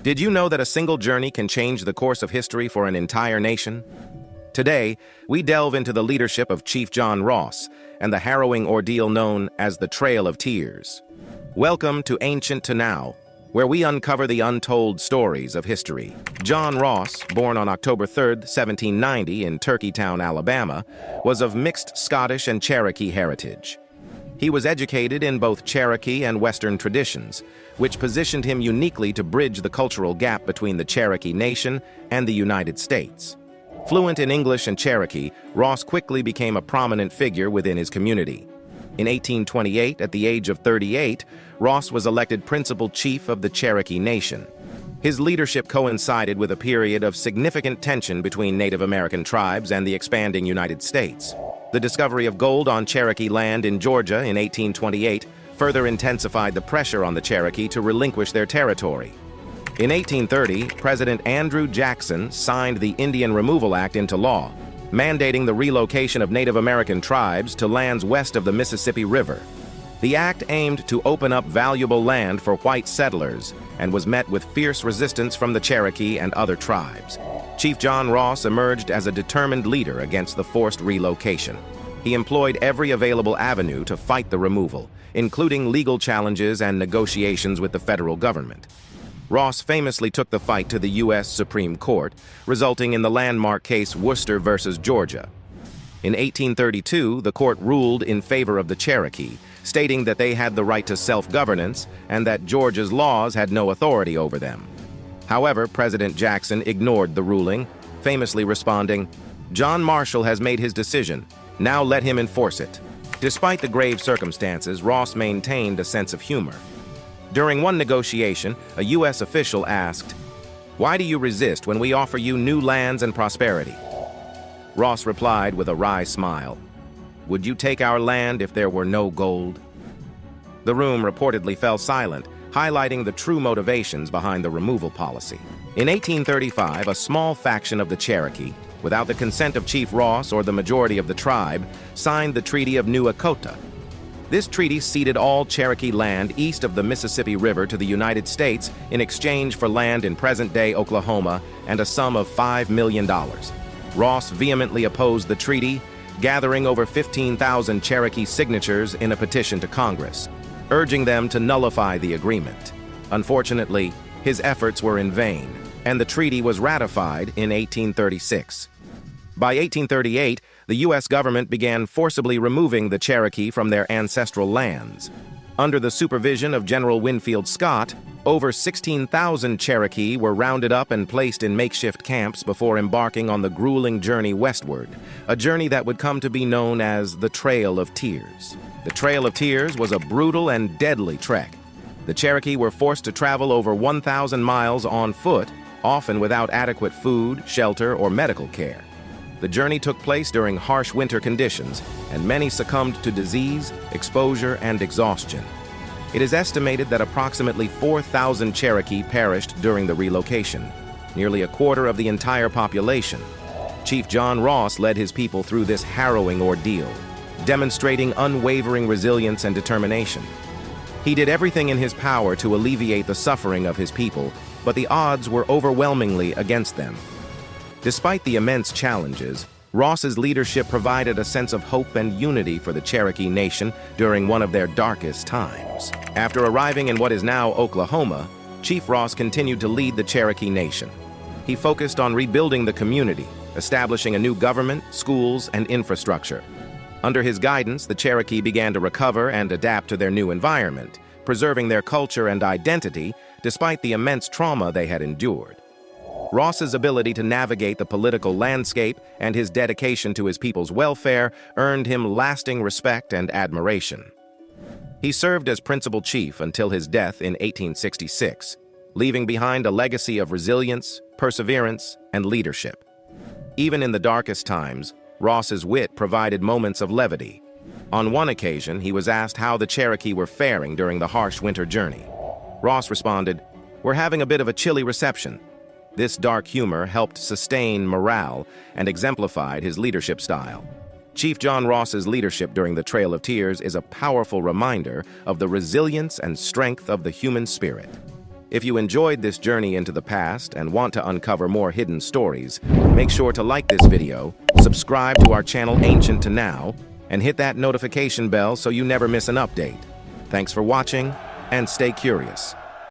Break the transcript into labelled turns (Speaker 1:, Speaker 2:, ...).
Speaker 1: Did you know that a single journey can change the course of history for an entire nation? Today, we delve into the leadership of Chief John Ross and the harrowing ordeal known as the Trail of Tears. Welcome to Ancient to Now, where we uncover the untold stories of history. John Ross, born on October 3, 1790 in Turkeytown, Alabama, was of mixed Scottish and Cherokee heritage. He was educated in both Cherokee and Western traditions, which positioned him uniquely to bridge the cultural gap between the Cherokee Nation and the United States. Fluent in English and Cherokee, Ross quickly became a prominent figure within his community. In 1828, at the age of 38, Ross was elected principal chief of the Cherokee Nation. His leadership coincided with a period of significant tension between Native American tribes and the expanding United States. The discovery of gold on Cherokee land in Georgia in 1828 further intensified the pressure on the Cherokee to relinquish their territory. In 1830, President Andrew Jackson signed the Indian Removal Act into law, mandating the relocation of Native American tribes to lands west of the Mississippi River. The act aimed to open up valuable land for white settlers and was met with fierce resistance from the Cherokee and other tribes. Chief John Ross emerged as a determined leader against the forced relocation. He employed every available avenue to fight the removal, including legal challenges and negotiations with the federal government. Ross famously took the fight to the U.S. Supreme Court, resulting in the landmark case Worcester versus Georgia. In 1832, the court ruled in favor of the Cherokee, stating that they had the right to self-governance and that Georgia's laws had no authority over them. However, President Jackson ignored the ruling, famously responding, "John Marshall has made his decision. Now let him enforce it." Despite the grave circumstances, Ross maintained a sense of humor. During one negotiation, a U.S. official asked, "Why do you resist when we offer you new lands and prosperity?" Ross replied with a wry smile, "Would you take our land if there were no gold?" The room reportedly fell silent, highlighting the true motivations behind the removal policy. In 1835, a small faction of the Cherokee, without the consent of Chief Ross or the majority of the tribe, signed the Treaty of Nuanced. This treaty ceded all Cherokee land east of the Mississippi River to the United States in exchange for land in present-day Oklahoma and a sum of $5 million. Ross vehemently opposed the treaty, gathering over 15,000 Cherokee signatures in a petition to Congress, urging them to nullify the agreement. Unfortunately, his efforts were in vain, and the treaty was ratified in 1836. By 1838, the U.S. government began forcibly removing the Cherokee from their ancestral lands. Under the supervision of General Winfield Scott, over 16,000 Cherokee were rounded up and placed in makeshift camps before embarking on the grueling journey westward, a journey that would come to be known as the Trail of Tears. The Trail of Tears was a brutal and deadly trek. The Cherokee were forced to travel over 1,000 miles on foot, often without adequate food, shelter, or medical care. The journey took place during harsh winter conditions, and many succumbed to disease, exposure, and exhaustion. It is estimated that approximately 4,000 Cherokee perished during the relocation, nearly a quarter of the entire population. Chief John Ross led his people through this harrowing ordeal, demonstrating unwavering resilience and determination. He did everything in his power to alleviate the suffering of his people, but the odds were overwhelmingly against them. Despite the immense challenges, Ross's leadership provided a sense of hope and unity for the Cherokee Nation during one of their darkest times. After arriving in what is now Oklahoma, Chief Ross continued to lead the Cherokee Nation. He focused on rebuilding the community, establishing a new government, schools, and infrastructure. Under his guidance, the Cherokee began to recover and adapt to their new environment, preserving their culture and identity despite the immense trauma they had endured. Ross's ability to navigate the political landscape and his dedication to his people's welfare earned him lasting respect and admiration. He served as principal chief until his death in 1866, leaving behind a legacy of resilience, perseverance, and leadership. Even in the darkest times, Ross's wit provided moments of levity. On one occasion, he was asked how the Cherokee were faring during the harsh winter journey. Ross responded, "We're having a bit of a chilly reception." This dark humor helped sustain morale and exemplified his leadership style. Chief John Ross's leadership during the Trail of Tears is a powerful reminder of the resilience and strength of the human spirit. If you enjoyed this journey into the past and want to uncover more hidden stories, make sure to like this video, subscribe to our channel Ancient to Now, and hit that notification bell so you never miss an update. Thanks for watching, and stay curious.